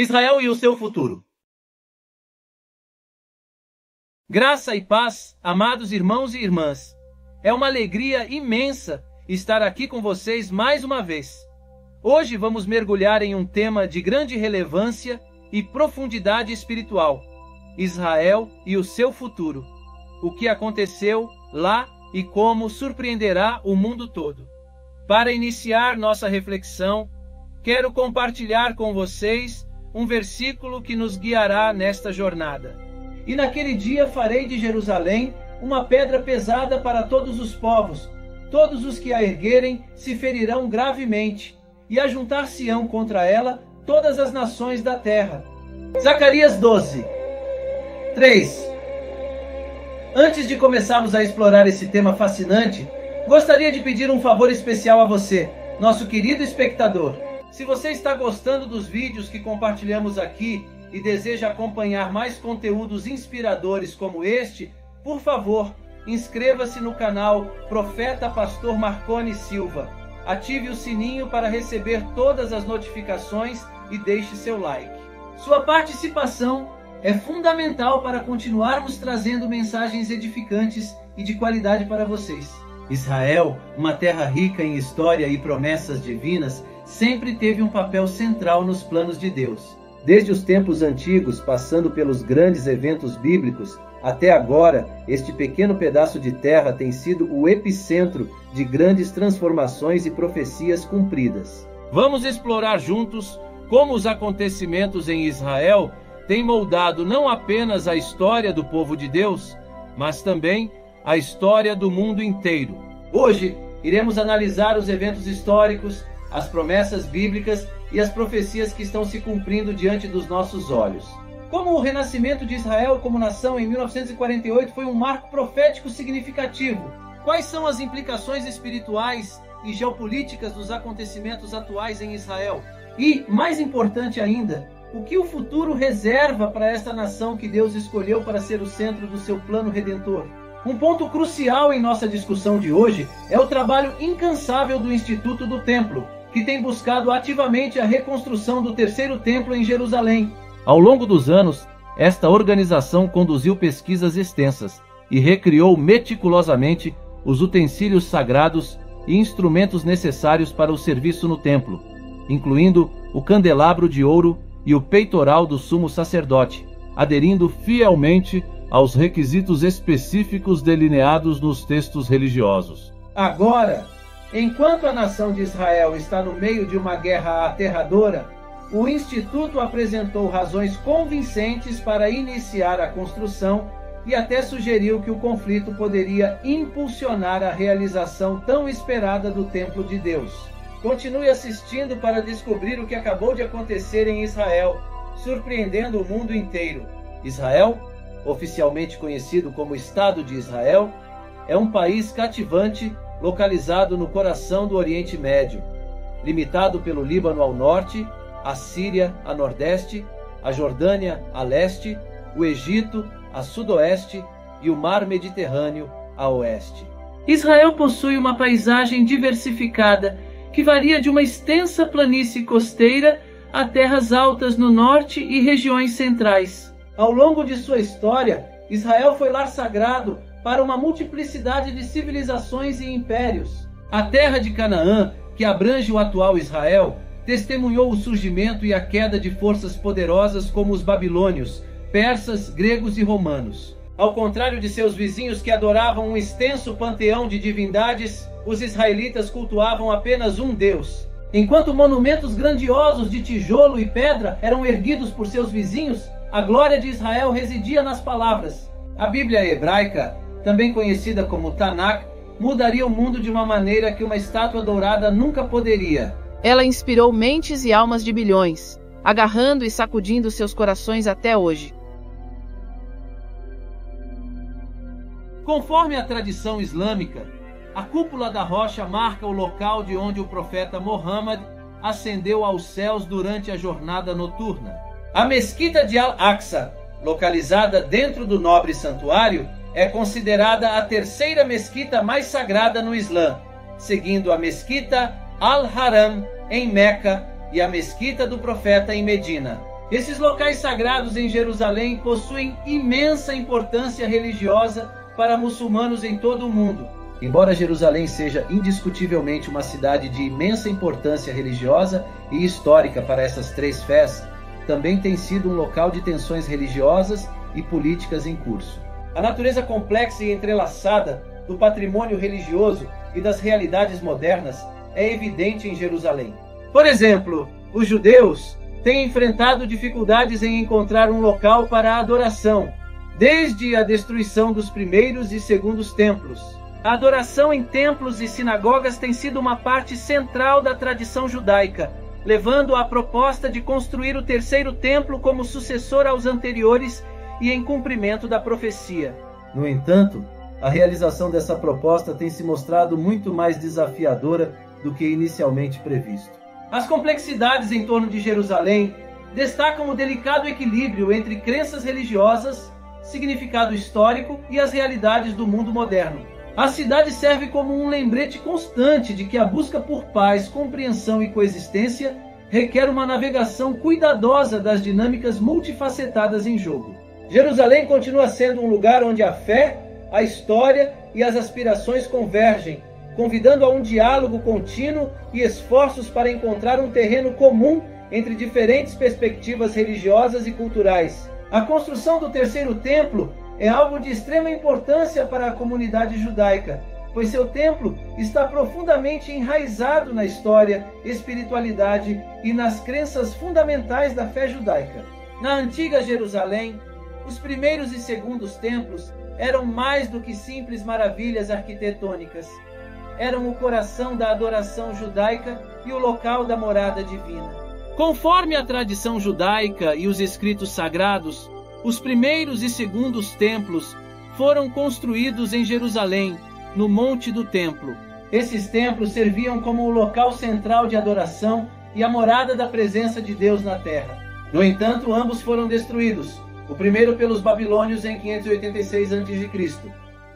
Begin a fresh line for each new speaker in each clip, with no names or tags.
Israel e o seu futuro. Graça e paz, amados irmãos e irmãs. É uma alegria imensa estar aqui com vocês mais uma vez. Hoje vamos mergulhar em um tema de grande relevância e profundidade espiritual: Israel e o seu futuro. O que aconteceu lá e como surpreenderá o mundo todo. Para iniciar nossa reflexão, quero compartilhar com vocês um versículo que nos guiará nesta jornada. E naquele dia farei de Jerusalém uma pedra pesada para todos os povos. Todos os que a erguerem se ferirão gravemente, e ajuntar-se-ão contra ela todas as nações da terra. Zacarias 12, 3. Antes de começarmos a explorar esse tema fascinante, gostaria de pedir um favor especial a você, nosso querido espectador. Se você está gostando dos vídeos que compartilhamos aqui e deseja acompanhar mais conteúdos inspiradores como este, por favor, inscreva-se no canal Profeta Pastor Marconi Silva. Ative o sininho para receber todas as notificações e deixe seu like. Sua participação é fundamental para continuarmos trazendo mensagens edificantes e de qualidade para vocês. Israel, uma terra rica em história e promessas divinas, sempre teve um papel central nos planos de Deus. Desde os tempos antigos, passando pelos grandes eventos bíblicos, até agora, este pequeno pedaço de terra tem sido o epicentro de grandes transformações e profecias cumpridas. Vamos explorar juntos como os acontecimentos em Israel têm moldado não apenas a história do povo de Deus, mas também a história do mundo inteiro. Hoje, iremos analisar os eventos históricos, as promessas bíblicas e as profecias que estão se cumprindo diante dos nossos olhos. Como o renascimento de Israel como nação em 1948 foi um marco profético significativo, quais são as implicações espirituais e geopolíticas dos acontecimentos atuais em Israel? E, mais importante ainda, o que o futuro reserva para esta nação que Deus escolheu para ser o centro do seu plano redentor? Um ponto crucial em nossa discussão de hoje é o trabalho incansável do Instituto do Templo, que tem buscado ativamente a reconstrução do terceiro templo em Jerusalém. Ao longo dos anos, esta organização conduziu pesquisas extensas e recriou meticulosamente os utensílios sagrados e instrumentos necessários para o serviço no templo, incluindo o candelabro de ouro e o peitoral do sumo sacerdote, aderindo fielmente aos requisitos específicos delineados nos textos religiosos. Agora, enquanto a nação de Israel está no meio de uma guerra aterradora, o Instituto apresentou razões convincentes para iniciar a construção e até sugeriu que o conflito poderia impulsionar a realização tão esperada do Templo de Deus. Continue assistindo para descobrir o que acabou de acontecer em Israel, surpreendendo o mundo inteiro. Israel, oficialmente conhecido como Estado de Israel, é um país cativante localizado no coração do Oriente Médio, limitado pelo Líbano ao norte, a Síria a nordeste, a Jordânia a leste, o Egito a sudoeste e o Mar Mediterrâneo a oeste. Israel possui uma paisagem diversificada que varia de uma extensa planície costeira a terras altas no norte e regiões centrais. Ao longo de sua história, Israel foi lar sagrado para uma multiplicidade de civilizações e impérios. A terra de Canaã, que abrange o atual Israel, testemunhou o surgimento e a queda de forças poderosas como os babilônios, persas, gregos e romanos. Ao contrário de seus vizinhos que adoravam um extenso panteão de divindades, os israelitas cultuavam apenas um Deus. Enquanto monumentos grandiosos de tijolo e pedra eram erguidos por seus vizinhos, a glória de Israel residia nas palavras. A Bíblia hebraica, também conhecida como Tanakh, mudaria o mundo de uma maneira que uma estátua dourada nunca poderia.
Ela inspirou mentes e almas de bilhões, agarrando e sacudindo seus corações até hoje.
Conforme a tradição islâmica, a cúpula da rocha marca o local de onde o profeta Muhammad ascendeu aos céus durante a jornada noturna. A mesquita de Al-Aqsa, localizada dentro do nobre santuário, é considerada a terceira mesquita mais sagrada no Islã, seguindo a mesquita Al-Haram em Meca e a mesquita do profeta em Medina. Esses locais sagrados em Jerusalém possuem imensa importância religiosa para muçulmanos em todo o mundo. Embora Jerusalém seja indiscutivelmente uma cidade de imensa importância religiosa e histórica para essas três fés, também tem sido um local de tensões religiosas e políticas em curso. A natureza complexa e entrelaçada do patrimônio religioso e das realidades modernas é evidente em Jerusalém. Por exemplo, os judeus têm enfrentado dificuldades em encontrar um local para a adoração, desde a destruição dos primeiros e segundos templos. A adoração em templos e sinagogas tem sido uma parte central da tradição judaica, levando à proposta de construir o terceiro templo como sucessor aos anteriores e em cumprimento da profecia. No entanto, a realização dessa proposta tem se mostrado muito mais desafiadora do que inicialmente previsto. As complexidades em torno de Jerusalém destacam o delicado equilíbrio entre crenças religiosas, significado histórico e as realidades do mundo moderno. A cidade serve como um lembrete constante de que a busca por paz, compreensão e coexistência requer uma navegação cuidadosa das dinâmicas multifacetadas em jogo. Jerusalém continua sendo um lugar onde a fé, a história e as aspirações convergem, convidando a um diálogo contínuo e esforços para encontrar um terreno comum entre diferentes perspectivas religiosas e culturais. A construção do terceiro templo é algo de extrema importância para a comunidade judaica, pois seu templo está profundamente enraizado na história, espiritualidade e nas crenças fundamentais da fé judaica. Na antiga Jerusalém, os primeiros e segundos templos eram mais do que simples maravilhas arquitetônicas. Eram o coração da adoração judaica e o local da morada divina. Conforme a tradição judaica e os escritos sagrados, os primeiros e segundos templos foram construídos em Jerusalém, no Monte do Templo. Esses templos serviam como o local central de adoração e a morada da presença de Deus na terra. No entanto, ambos foram destruídos, o primeiro pelos babilônios em 586 a.C.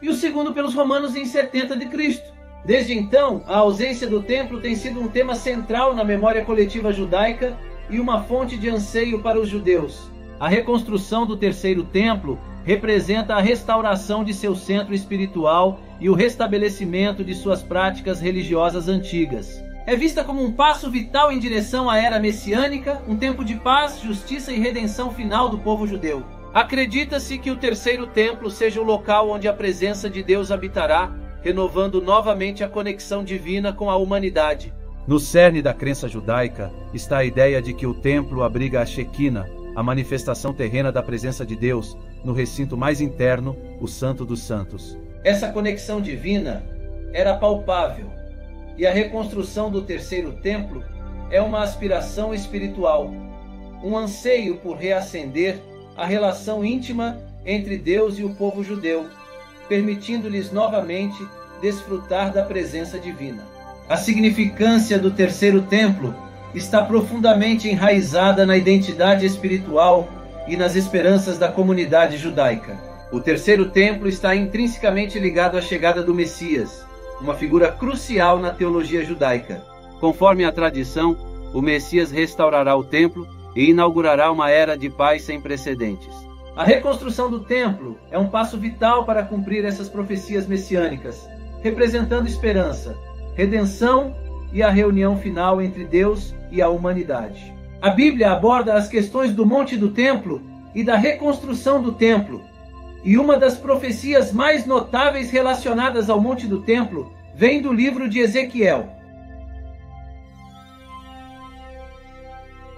e o segundo pelos romanos em 70 d.C. Desde então, a ausência do templo tem sido um tema central na memória coletiva judaica e uma fonte de anseio para os judeus. A reconstrução do terceiro templo representa a restauração de seu centro espiritual e o restabelecimento de suas práticas religiosas antigas. É vista como um passo vital em direção à era messiânica, um tempo de paz, justiça e redenção final do povo judeu. Acredita-se que o terceiro templo seja o local onde a presença de Deus habitará, renovando novamente a conexão divina com a humanidade. No cerne da crença judaica está a ideia de que o templo abriga a Shequina, a manifestação terrena da presença de Deus, no recinto mais interno, o Santo dos Santos. Essa conexão divina era palpável, e a reconstrução do terceiro templo é uma aspiração espiritual, um anseio por reacender a relação íntima entre Deus e o povo judeu, permitindo-lhes novamente desfrutar da presença divina. A significância do terceiro templo está profundamente enraizada na identidade espiritual e nas esperanças da comunidade judaica. O terceiro templo está intrinsecamente ligado à chegada do Messias, uma figura crucial na teologia judaica. Conforme a tradição, o Messias restaurará o templo e inaugurará uma era de paz sem precedentes. A reconstrução do templo é um passo vital para cumprir essas profecias messiânicas, representando esperança, redenção e a reunião final entre Deus e a humanidade. A Bíblia aborda as questões do Monte do Templo e da reconstrução do templo, e uma das profecias mais notáveis relacionadas ao Monte do Templo vem do livro de Ezequiel.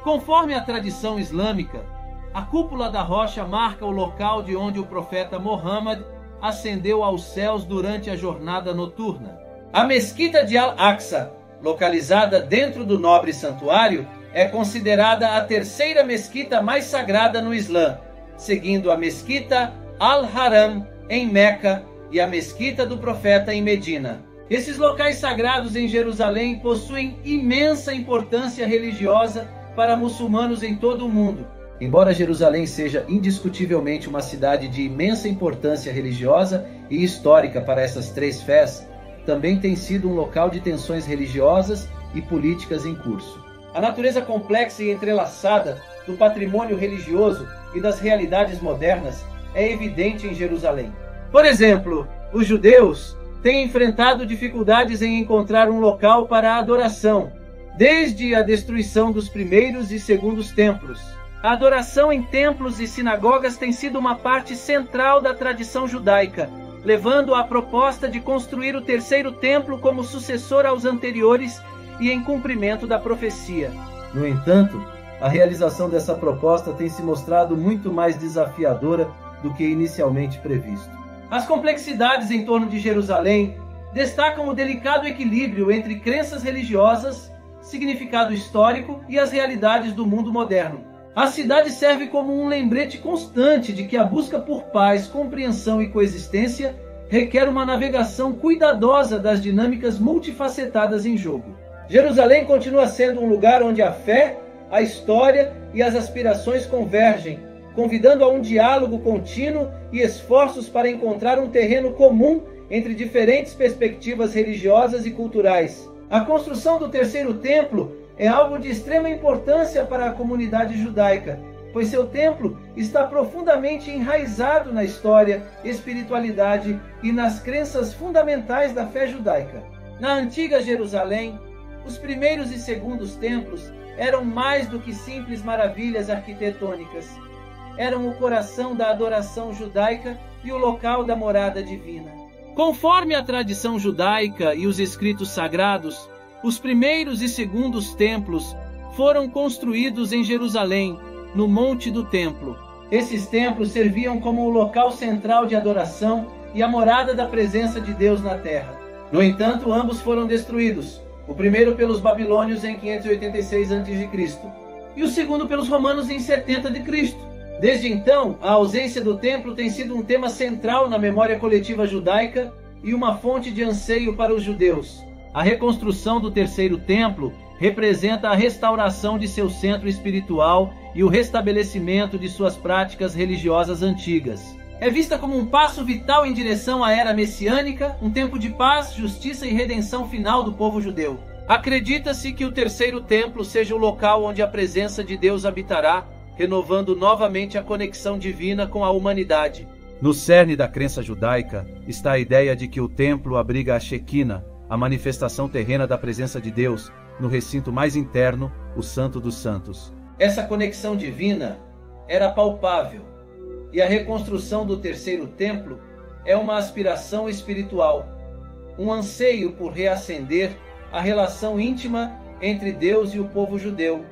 Conforme a tradição islâmica, a cúpula da rocha marca o local de onde o profeta Muhammad ascendeu aos céus durante a jornada noturna. A mesquita de Al-Aqsa, localizada dentro do nobre santuário, é considerada a terceira mesquita mais sagrada no Islã, seguindo a mesquita Al-Haram em Meca e a mesquita do profeta em Medina. Esses locais sagrados em Jerusalém possuem imensa importância religiosa para muçulmanos em todo o mundo. Embora Jerusalém seja indiscutivelmente uma cidade de imensa importância religiosa e histórica para essas três fés, também tem sido um local de tensões religiosas e políticas em curso. A natureza complexa e entrelaçada do patrimônio religioso e das realidades modernas é evidente em Jerusalém. Por exemplo, os judeus têm enfrentado dificuldades em encontrar um local para a adoração, desde a destruição dos primeiros e segundos templos. A adoração em templos e sinagogas tem sido uma parte central da tradição judaica, levando à proposta de construir o terceiro templo como sucessor aos anteriores e em cumprimento da profecia. No entanto, a realização dessa proposta tem se mostrado muito mais desafiadora do que inicialmente previsto. As complexidades em torno de Jerusalém destacam o delicado equilíbrio entre crenças religiosas, significado histórico e as realidades do mundo moderno. A cidade serve como um lembrete constante de que a busca por paz, compreensão e coexistência requer uma navegação cuidadosa das dinâmicas multifacetadas em jogo. Jerusalém continua sendo um lugar onde a fé, a história e as aspirações convergem, convidando a um diálogo contínuo e esforços para encontrar um terreno comum entre diferentes perspectivas religiosas e culturais. A construção do terceiro templo é algo de extrema importância para a comunidade judaica, pois seu templo está profundamente enraizado na história, espiritualidade e nas crenças fundamentais da fé judaica. Na antiga Jerusalém, os primeiros e segundos templos eram mais do que simples maravilhas arquitetônicas. Eram o coração da adoração judaica e o local da morada divina. Conforme a tradição judaica e os escritos sagrados, os primeiros e segundos templos foram construídos em Jerusalém, no Monte do Templo. Esses templos serviam como o local central de adoração e a morada da presença de Deus na terra. No entanto, ambos foram destruídos, o primeiro pelos babilônios em 586 a.C. e o segundo pelos romanos em 70 d.C. Desde então, a ausência do templo tem sido um tema central na memória coletiva judaica e uma fonte de anseio para os judeus. A reconstrução do terceiro templo representa a restauração de seu centro espiritual e o restabelecimento de suas práticas religiosas antigas. É vista como um passo vital em direção à era messiânica, um tempo de paz, justiça e redenção final do povo judeu. Acredita-se que o terceiro templo seja o local onde a presença de Deus habitará, renovando novamente a conexão divina com a humanidade. No cerne da crença judaica está a ideia de que o templo abriga a Shequina, a manifestação terrena da presença de Deus, no recinto mais interno, o Santo dos Santos. Essa conexão divina era palpável, e a reconstrução do terceiro templo é uma aspiração espiritual, um anseio por reacender a relação íntima entre Deus e o povo judeu,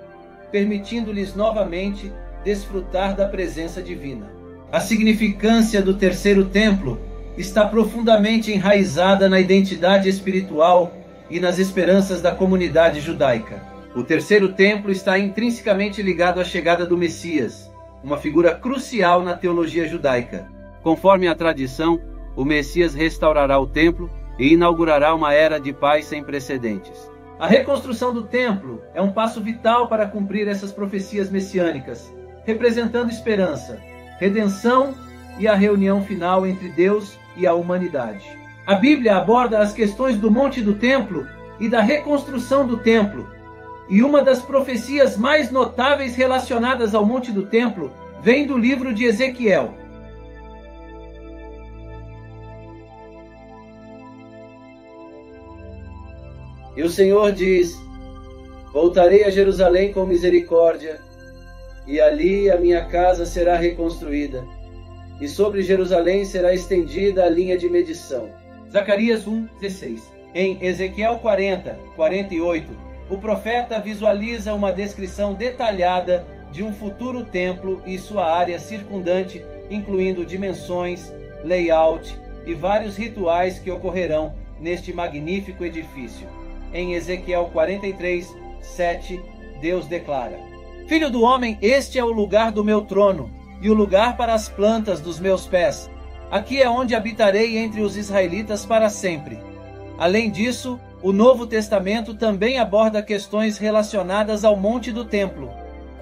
permitindo-lhes novamente desfrutar da presença divina. A significância do terceiro templo está profundamente enraizada na identidade espiritual e nas esperanças da comunidade judaica. O terceiro templo está intrinsecamente ligado à chegada do Messias, uma figura crucial na teologia judaica. Conforme a tradição, o Messias restaurará o templo e inaugurará uma era de paz sem precedentes. A reconstrução do templo é um passo vital para cumprir essas profecias messiânicas, representando esperança, redenção e a reunião final entre Deus e a humanidade. A Bíblia aborda as questões do Monte do Templo e da reconstrução do templo, e uma das profecias mais notáveis relacionadas ao Monte do Templo vem do livro de Ezequiel. E o Senhor diz: voltarei a Jerusalém com misericórdia, e ali a minha casa será reconstruída, e sobre Jerusalém será estendida a linha de medição. Zacarias 1:16. Em Ezequiel 40:48, o profeta visualiza uma descrição detalhada de um futuro templo e sua área circundante, incluindo dimensões, layout e vários rituais que ocorrerão neste magnífico edifício. Em Ezequiel 43:7, Deus declara: Filho do homem, este é o lugar do meu trono, e o lugar para as plantas dos meus pés. Aqui é onde habitarei entre os israelitas para sempre. Além disso, o Novo Testamento também aborda questões relacionadas ao Monte do Templo.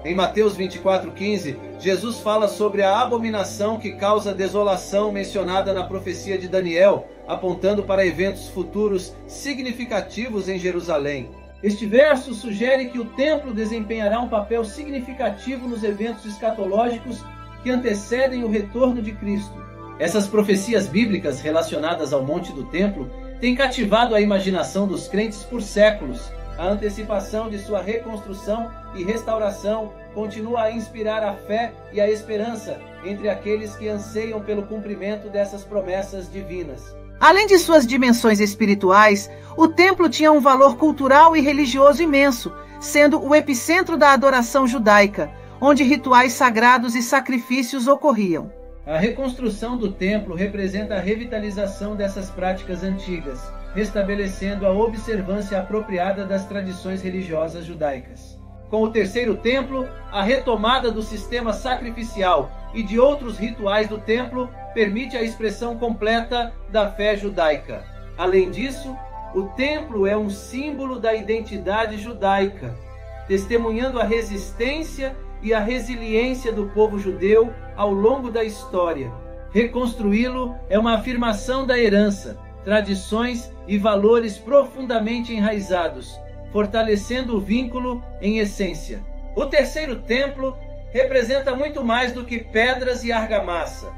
Em Mateus 24:15, Jesus fala sobre a abominação que causa desolação mencionada na profecia de Daniel, apontando para eventos futuros significativos em Jerusalém. Este verso sugere que o templo desempenhará um papel significativo nos eventos escatológicos que antecedem o retorno de Cristo. Essas profecias bíblicas relacionadas ao Monte do Templo têm cativado a imaginação dos crentes por séculos. A antecipação de sua reconstrução e restauração continua a inspirar a fé e a esperança entre aqueles que anseiam pelo cumprimento dessas promessas divinas.
Além de suas dimensões espirituais, o templo tinha um valor cultural e religioso imenso, sendo o epicentro da adoração judaica, onde rituais sagrados e sacrifícios ocorriam.
A reconstrução do templo representa a revitalização dessas práticas antigas, restabelecendo a observância apropriada das tradições religiosas judaicas. Com o terceiro templo, a retomada do sistema sacrificial e de outros rituais do templo permite a expressão completa da fé judaica. Além disso, o templo é um símbolo da identidade judaica, testemunhando a resistência e a resiliência do povo judeu ao longo da história. Reconstruí-lo é uma afirmação da herança, tradições e valores profundamente enraizados, fortalecendo o vínculo em essência. O terceiro templo representa muito mais do que pedras e argamassa.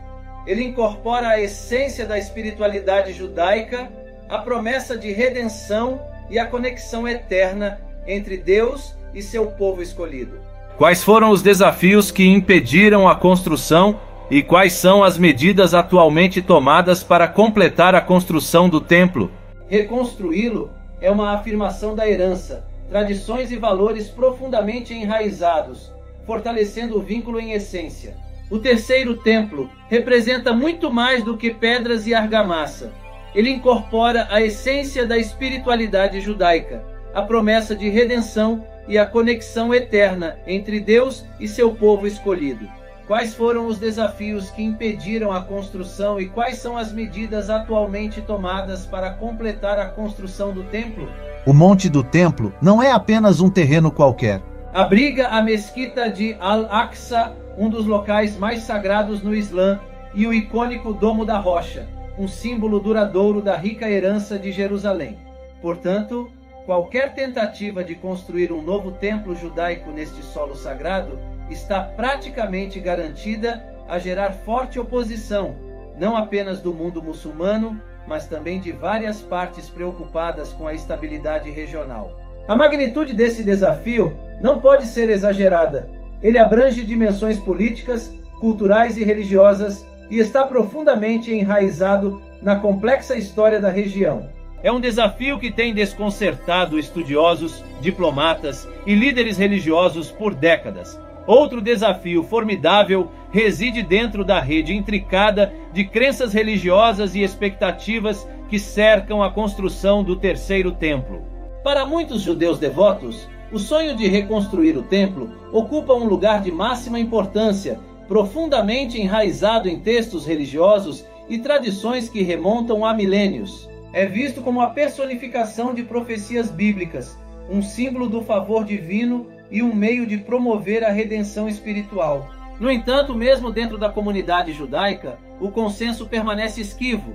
Ele incorpora a essência da espiritualidade judaica, a promessa de redenção e a conexão eterna entre Deus e seu povo escolhido.
Quais foram os desafios que impediram a construção e quais são as medidas atualmente tomadas para completar a construção do templo?
Reconstruí-lo é uma afirmação da herança, tradições e valores profundamente enraizados, fortalecendo o vínculo em essência. O terceiro templo representa muito mais do que pedras e argamassa. Ele incorpora a essência da espiritualidade judaica, a promessa de redenção e a conexão eterna entre Deus e seu povo escolhido. Quais foram os desafios que impediram a construção e quais são as medidas atualmente tomadas para completar a construção do templo?
O Monte do Templo não é apenas um terreno qualquer.
Abriga a mesquita de Al-Aqsa, um dos locais mais sagrados no Islã, e o icônico Domo da Rocha, um símbolo duradouro da rica herança de Jerusalém. Portanto, qualquer tentativa de construir um novo templo judaico neste solo sagrado está praticamente garantida a gerar forte oposição, não apenas do mundo muçulmano, mas também de várias partes preocupadas com a estabilidade regional. A magnitude desse desafio não pode ser exagerada. Ele abrange dimensões políticas, culturais e religiosas e está profundamente enraizado na complexa história da região.
É um desafio que tem desconcertado estudiosos, diplomatas e líderes religiosos por décadas. Outro desafio formidável reside dentro da rede intricada de crenças religiosas e expectativas que cercam a construção do terceiro templo.
Para muitos judeus devotos, o sonho de reconstruir o templo ocupa um lugar de máxima importância, profundamente enraizado em textos religiosos e tradições que remontam a milênios. É visto como a personificação de profecias bíblicas, um símbolo do favor divino e um meio de promover a redenção espiritual. No entanto, mesmo dentro da comunidade judaica, o consenso permanece esquivo.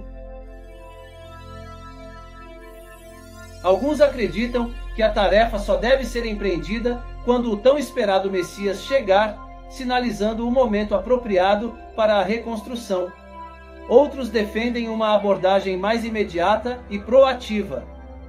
Alguns acreditam que a tarefa só deve ser empreendida quando o tão esperado Messias chegar, sinalizando o momento apropriado para a reconstrução. Outros defendem uma abordagem mais imediata e proativa.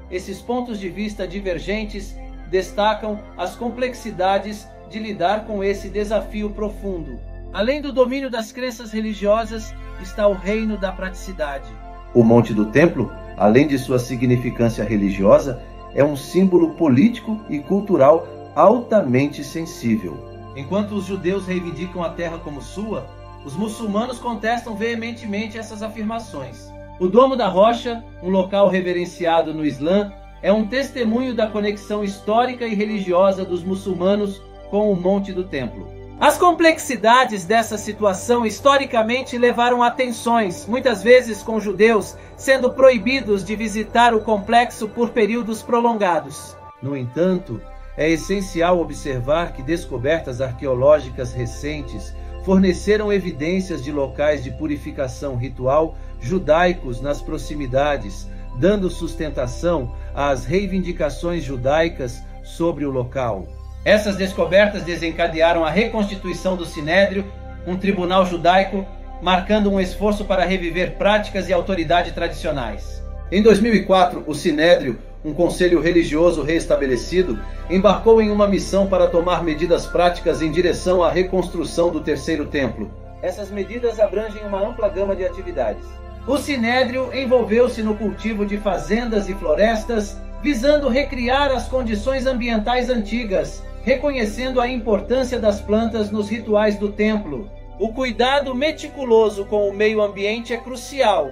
Esses pontos de vista divergentes destacam as complexidades de lidar com esse desafio profundo. Além do domínio das crenças religiosas, está o reino da praticidade.
O Monte do Templo, além de sua significância religiosa, é um símbolo político e cultural altamente sensível.
Enquanto os judeus reivindicam a terra como sua, os muçulmanos contestam veementemente essas afirmações. O Domo da Rocha, um local reverenciado no Islã, é um testemunho da conexão histórica e religiosa dos muçulmanos com o Monte do Templo. As complexidades dessa situação historicamente levaram a tensões, muitas vezes com judeus sendo proibidos de visitar o complexo por períodos prolongados.
No entanto, é essencial observar que descobertas arqueológicas recentes forneceram evidências de locais de purificação ritual judaicos nas proximidades,
dando sustentação às reivindicações judaicas sobre o local. Essas descobertas desencadearam a reconstituição do Sinédrio, um tribunal judaico, marcando um esforço para reviver práticas e autoridade tradicionais. Em 2004, o Sinédrio, um conselho religioso reestabelecido, embarcou em uma missão para tomar medidas práticas em direção à reconstrução do Terceiro Templo. Essas medidas abrangem uma ampla gama de atividades. O Sinédrio envolveu-se no cultivo de fazendas e florestas, visando recriar as condições ambientais antigas, reconhecendo a importância das plantas nos rituais do templo. O cuidado meticuloso com o meio ambiente é crucial,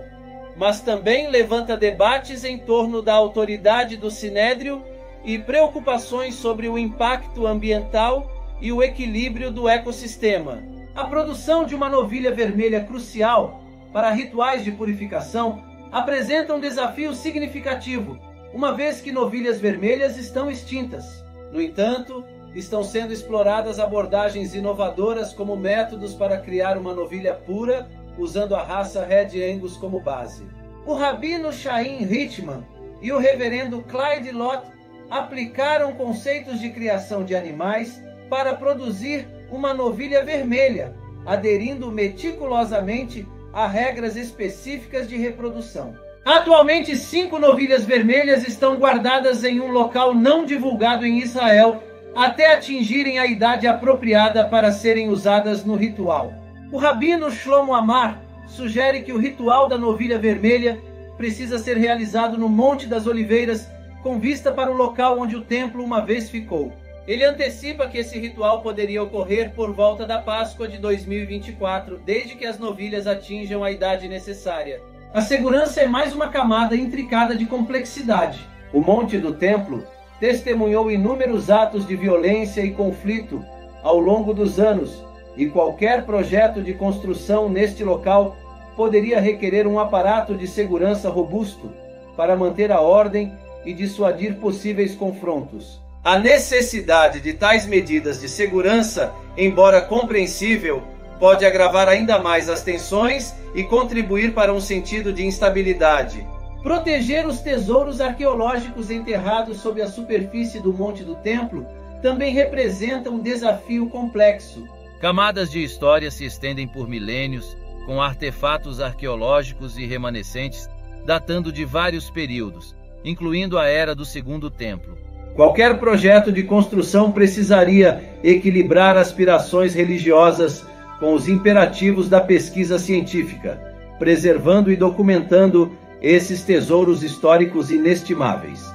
mas também levanta debates em torno da autoridade do Sinédrio e preocupações sobre o impacto ambiental e o equilíbrio do ecossistema. A produção de uma novilha vermelha crucial para rituais de purificação apresenta um desafio significativo, uma vez que novilhas vermelhas estão extintas. No entanto, estão sendo exploradas abordagens inovadoras como métodos para criar uma novilha pura, usando a raça Red Angus como base. O rabino Chaim Richman e o reverendo Clyde Lott aplicaram conceitos de criação de animais para produzir uma novilha vermelha, aderindo meticulosamente a regras específicas de reprodução. Atualmente, 5 novilhas vermelhas estão guardadas em um local não divulgado em Israel, até atingirem a idade apropriada para serem usadas no ritual. O rabino Shlomo Amar sugere que o ritual da novilha vermelha precisa ser realizado no Monte das Oliveiras, com vista para o local onde o templo uma vez ficou. Ele antecipa que esse ritual poderia ocorrer por volta da Páscoa de 2024, desde que as novilhas atinjam a idade necessária. A segurança é mais uma camada intricada de complexidade. O Monte do Templo testemunhou inúmeros atos de violência e conflito ao longo dos anos, e qualquer projeto de construção neste local poderia requerer um aparato de segurança robusto para manter a ordem e dissuadir possíveis confrontos. A necessidade de tais medidas de segurança, embora compreensível, pode agravar ainda mais as tensões e contribuir para um sentido de instabilidade. Proteger os tesouros arqueológicos enterrados sob a superfície do Monte do Templo também representa um desafio complexo.
Camadas de história se estendem por milênios, com artefatos arqueológicos e remanescentes datando de vários períodos, incluindo a era do Segundo Templo.
Qualquer projeto de construção precisaria equilibrar aspirações religiosas com os imperativos da pesquisa científica, preservando e documentando esses tesouros históricos inestimáveis.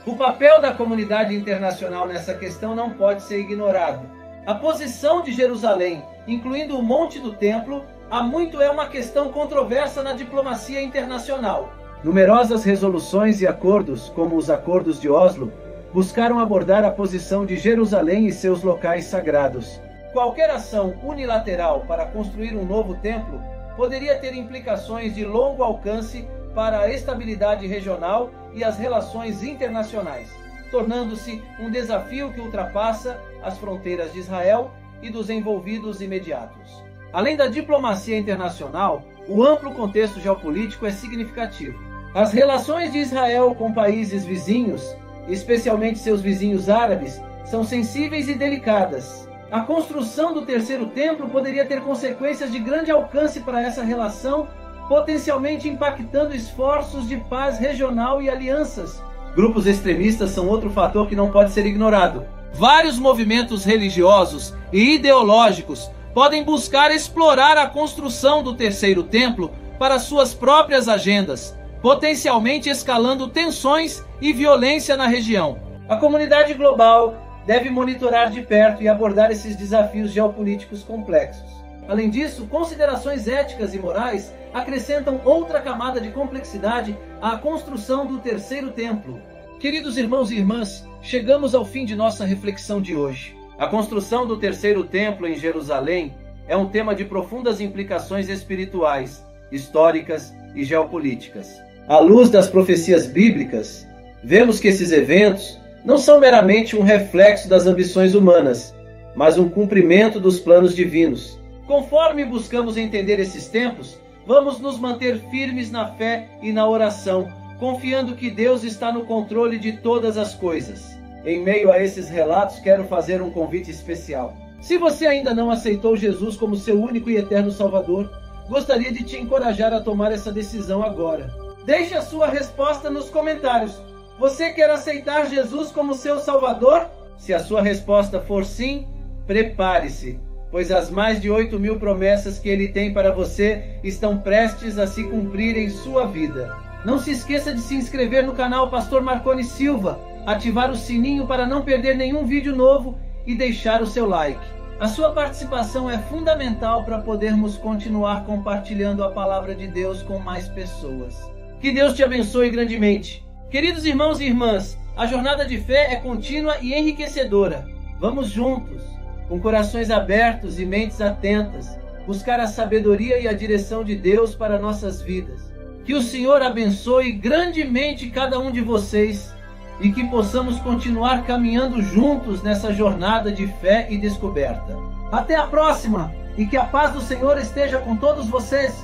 O papel da comunidade internacional nessa questão não pode ser ignorado. A posição de Jerusalém, incluindo o Monte do Templo, há muito é uma questão controversa na diplomacia internacional. Numerosas resoluções e acordos, como os Acordos de Oslo, buscaram abordar a posição de Jerusalém e seus locais sagrados. Qualquer ação unilateral para construir um novo templo poderia ter implicações de longo alcance para a estabilidade regional e as relações internacionais, tornando-se um desafio que ultrapassa as fronteiras de Israel e dos envolvidos imediatos. Além da diplomacia internacional, o amplo contexto geopolítico é significativo. As relações de Israel com países vizinhos, especialmente seus vizinhos árabes, são sensíveis e delicadas. A construção do Terceiro Templo poderia ter consequências de grande alcance para essa relação, potencialmente impactando esforços de paz regional e alianças. Grupos extremistas são outro fator que não pode ser ignorado. Vários movimentos religiosos e ideológicos podem buscar explorar a construção do Terceiro Templo para suas próprias agendas, potencialmente escalando tensões e violência na região. A comunidade global deve monitorar de perto e abordar esses desafios geopolíticos complexos. Além disso, considerações éticas e morais acrescentam outra camada de complexidade à construção do Terceiro Templo. Queridos irmãos e irmãs, chegamos ao fim de nossa reflexão de hoje. A construção do Terceiro Templo em Jerusalém é um tema de profundas implicações espirituais, históricas e geopolíticas. À luz das profecias bíblicas, vemos que esses eventos não são meramente um reflexo das ambições humanas, mas um cumprimento dos planos divinos. Conforme buscamos entender esses tempos, vamos nos manter firmes na fé e na oração, confiando que Deus está no controle de todas as coisas. Em meio a esses relatos, quero fazer um convite especial. Se você ainda não aceitou Jesus como seu único e eterno Salvador, gostaria de te encorajar a tomar essa decisão agora. Deixe a sua resposta nos comentários. Você quer aceitar Jesus como seu Salvador? Se a sua resposta for sim, prepare-se, pois as mais de 8.000 promessas que Ele tem para você estão prestes a se cumprir em sua vida. Não se esqueça de se inscrever no canal Pastor Marconi Silva, ativar o sininho para não perder nenhum vídeo novo e deixar o seu like. A sua participação é fundamental para podermos continuar compartilhando a palavra de Deus com mais pessoas. Que Deus te abençoe grandemente. Queridos irmãos e irmãs, a jornada de fé é contínua e enriquecedora. Vamos juntos, com corações abertos e mentes atentas, buscar a sabedoria e a direção de Deus para nossas vidas. Que o Senhor abençoe grandemente cada um de vocês e que possamos continuar caminhando juntos nessa jornada de fé e descoberta. Até a próxima e que a paz do Senhor esteja com todos vocês.